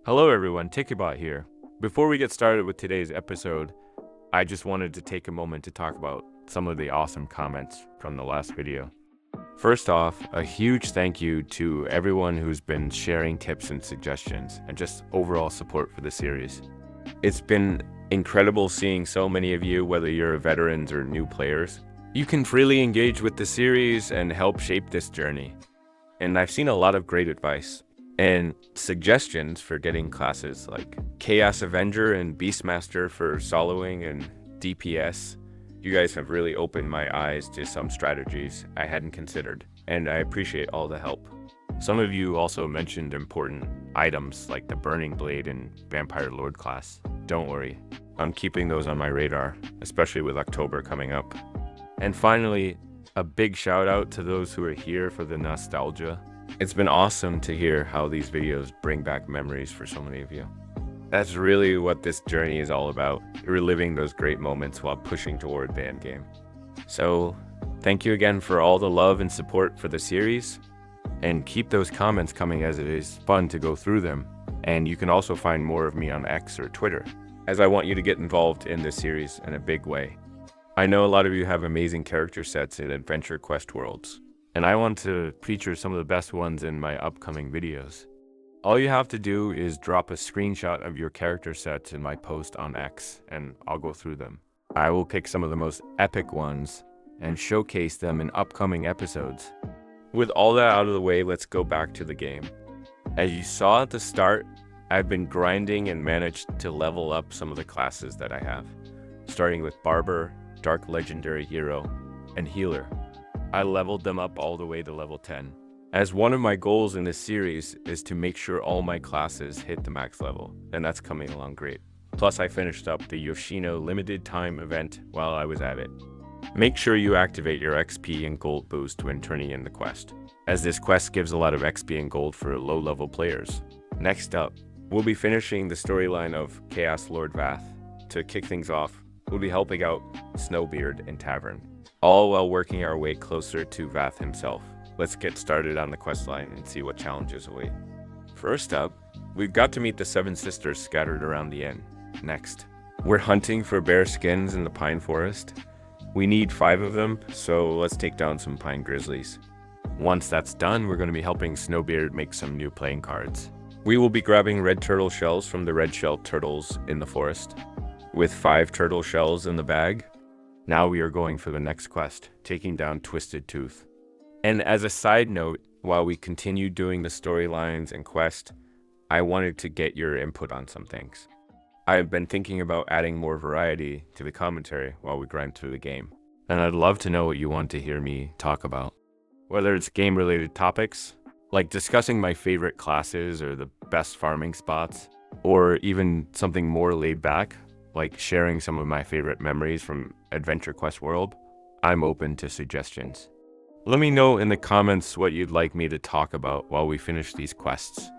Hello everyone, Tikibot here. Before we get started with today's episode, I just wanted to take a moment to talk about some of the awesome comments from the last video. First off, a huge thank you to everyone who's been sharing tips and suggestions and just overall support for the series. It's been incredible seeing so many of you, whether you're veterans or new players. You can freely engage with the series and help shape this journey. And I've seen a lot of great advice and suggestions for getting classes like Chaos Avenger and Beastmaster for soloing and DPS. You guys have really opened my eyes to some strategies I hadn't considered, and I appreciate all the help. Some of you also mentioned important items like the Burning Blade and Vampire Lord class. Don't worry, I'm keeping those on my radar, especially with October coming up. And finally, a big shout out to those who are here for the nostalgia. It's been awesome to hear how these videos bring back memories for so many of you. That's really what this journey is all about, reliving those great moments while pushing toward the end game. So, thank you again for all the love and support for the series, and keep those comments coming as it is fun to go through them. And you can also find more of me on X or Twitter, as I want you to get involved in this series in a big way. I know a lot of you have amazing character sets in Adventure Quest worlds, and I want to feature some of the best ones in my upcoming videos. All you have to do is drop a screenshot of your character sets in my post on X, and I'll go through them. I will pick some of the most epic ones and showcase them in upcoming episodes. With all that out of the way, let's go back to the game. As you saw at the start, I've been grinding and managed to level up some of the classes that I have, starting with Barber, Dark Legendary Hero, and Healer. I leveled them up all the way to level 10. As one of my goals in this series is to make sure all my classes hit the max level, and that's coming along great. Plus I finished up the Yoshino Limited Time Event while I was at it. Make sure you activate your XP and gold boost when turning in the quest, as this quest gives a lot of XP and gold for low-level players. Next up, we'll be finishing the storyline of Chaos Lord Vath. To kick things off, we'll be helping out Snowbeard in Tavern, all while working our way closer to Vath himself. Let's get started on the questline and see what challenges await. First up, we've got to meet the 7 sisters scattered around the inn. Next, we're hunting for bear skins in the pine forest. We need 5 of them, so let's take down some pine grizzlies. Once that's done, we're going to be helping Snowbeard make some new playing cards. We will be grabbing red turtle shells from the red shell turtles in the forest. With 5 turtle shells in the bag, now we are going for the next quest, taking down Twisted Tooth. And as a side note, while we continue doing the storylines and quest, I wanted to get your input on some things. I've been thinking about adding more variety to the commentary while we grind through the game, and I'd love to know what you want to hear me talk about. Whether it's game-related topics, like discussing my favorite classes or the best farming spots, or even something more laid back, like sharing some of my favorite memories from Adventure Quest World, I'm open to suggestions. Let me know in the comments what you'd like me to talk about while we finish these quests.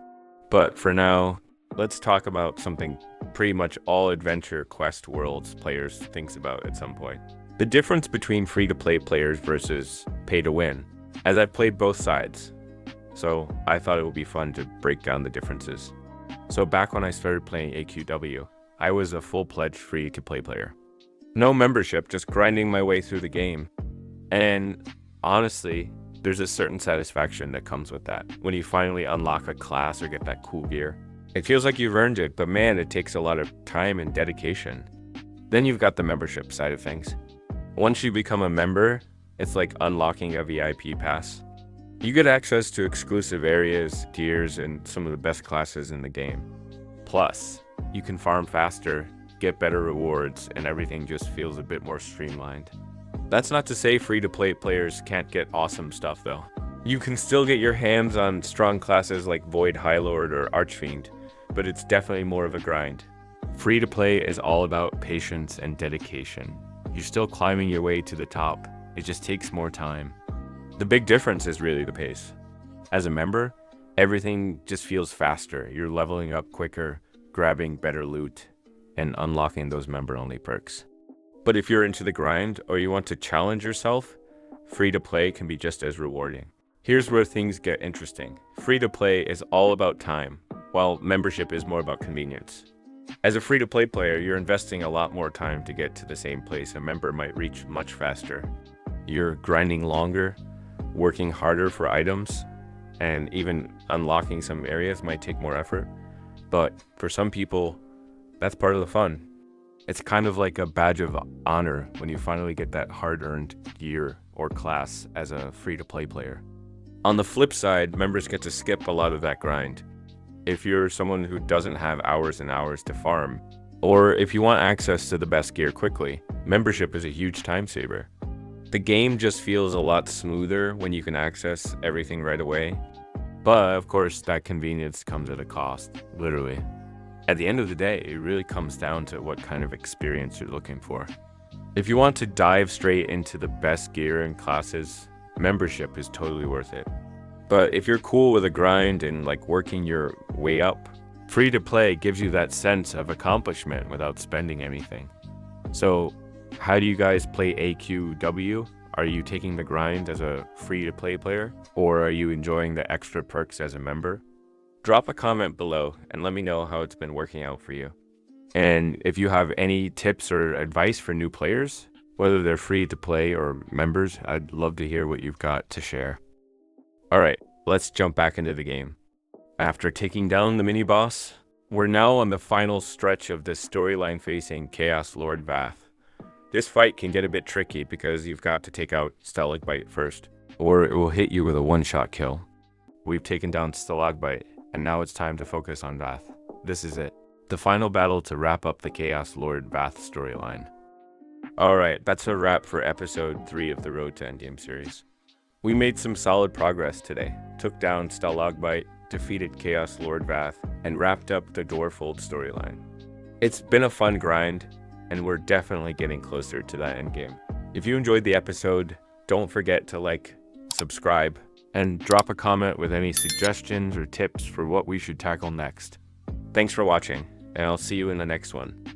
But for now, let's talk about something pretty much all Adventure Quest Worlds players thinks about at some point. The difference between free-to-play players versus pay-to-win, as I've played both sides. So I thought it would be fun to break down the differences. So back when I started playing AQW, I was a full-fledged free-to-play player. No membership, just grinding my way through the game. And honestly, there's a certain satisfaction that comes with that. When you finally unlock a class or get that cool gear, it feels like you've earned it, but man, it takes a lot of time and dedication. Then you've got the membership side of things. Once you become a member, it's like unlocking a VIP pass. You get access to exclusive areas, gears, and some of the best classes in the game. Plus, you can farm faster, get better rewards, and everything just feels a bit more streamlined. That's not to say free-to-play players can't get awesome stuff though. You can still get your hands on strong classes like Void High Lord or Archfiend, but it's definitely more of a grind. Free-to-play is all about patience and dedication. You're still climbing your way to the top, it just takes more time. The big difference is really the pace. As a member, everything just feels faster. You're leveling up quicker, grabbing better loot, and unlocking those member-only perks. But if you're into the grind or you want to challenge yourself, free-to-play can be just as rewarding. Here's where things get interesting. Free-to-play is all about time, while membership is more about convenience. As a free-to-play player, you're investing a lot more time to get to the same place a member might reach much faster. You're grinding longer, working harder for items, and even unlocking some areas might take more effort. But for some people, that's part of the fun. It's kind of like a badge of honor when you finally get that hard-earned gear or class as a free-to-play player. On the flip side, members get to skip a lot of that grind. If you're someone who doesn't have hours and hours to farm, or if you want access to the best gear quickly, membership is a huge time saver. The game just feels a lot smoother when you can access everything right away. But of course, that convenience comes at a cost, literally. At the end of the day, it really comes down to what kind of experience you're looking for. If you want to dive straight into the best gear and classes, membership is totally worth it. But if you're cool with a grind and like working your way up, free to play gives you that sense of accomplishment without spending anything. So how do you guys play AQW? Are you taking the grind as a free to play player, or are you enjoying the extra perks as a member? Drop a comment below and let me know how it's been working out for you. And if you have any tips or advice for new players, whether they're free to play or members, I'd love to hear what you've got to share. Alright, let's jump back into the game. After taking down the mini-boss, we're now on the final stretch of this storyline facing Chaos Lord Vath. This fight can get a bit tricky because you've got to take out Stalagbite first, or it will hit you with a one-shot kill. We've taken down Stalagbite, and now it's time to focus on Vath. This is it, the final battle to wrap up the Chaos Lord Vath storyline. Alright, that's a wrap for episode 3 of the Road to Endgame series. We made some solid progress today, took down Stalagbite, defeated Chaos Lord Vath, and wrapped up the Dwarfhold storyline. It's been a fun grind, and we're definitely getting closer to that endgame. If you enjoyed the episode, don't forget to like, subscribe, and drop a comment with any suggestions or tips for what we should tackle next. Thanks for watching, and I'll see you in the next one.